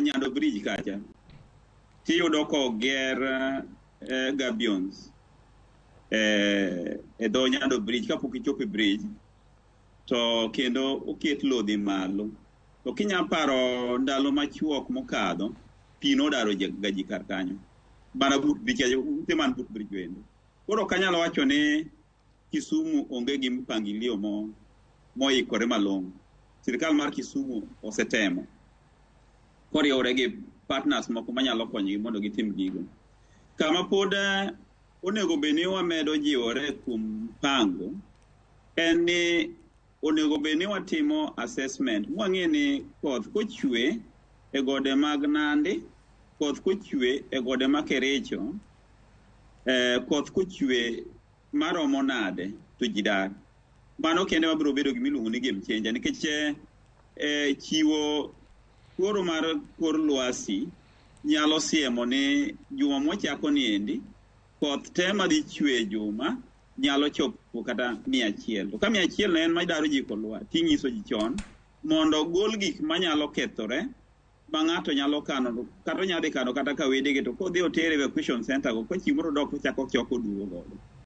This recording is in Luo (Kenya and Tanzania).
Nyando Bridge kacha tiyudo koger gabions e dho Nyando Bridge kapok ichopo e bridge to kendo oket lodhi malo to kinya paro ndalo machuok mokadho pi nodaro gaji kar kanyo bana but bridge ute man but bridge wendo koro kanyalo wacho ni Kisumu onge gi mpangilio moikore malong'o. Sirikal mar Kisumu osetemo koriwore gi partners moko manyalo konyogi mondo gitim gigo. Kama pod onego bed ni wamedo jiwore kuom pango en ni onego bed ni watimo assessment mwang'e ni koth kochwee e gode mag Nandi, koth kochwee e gode ma Kericho, koth kochwee maromo nade to ji dar. Mano kende mabiro bedo gimiluongo ni game changer nikech chiwo koro mar kor lwasi nyalo siemo ni juma mochako niendi koth te madhi chwe juma nyalo chopo kata 100 to ka 100 ne en madaro ji kolwa tinyiso ji chon mondo gol gik manyalo kethore ma ng'ato nyalo kano kata nyadhi kano kata ka wedege to kodhi otere evacuation center go ko chimoro dok chako choko duogo godo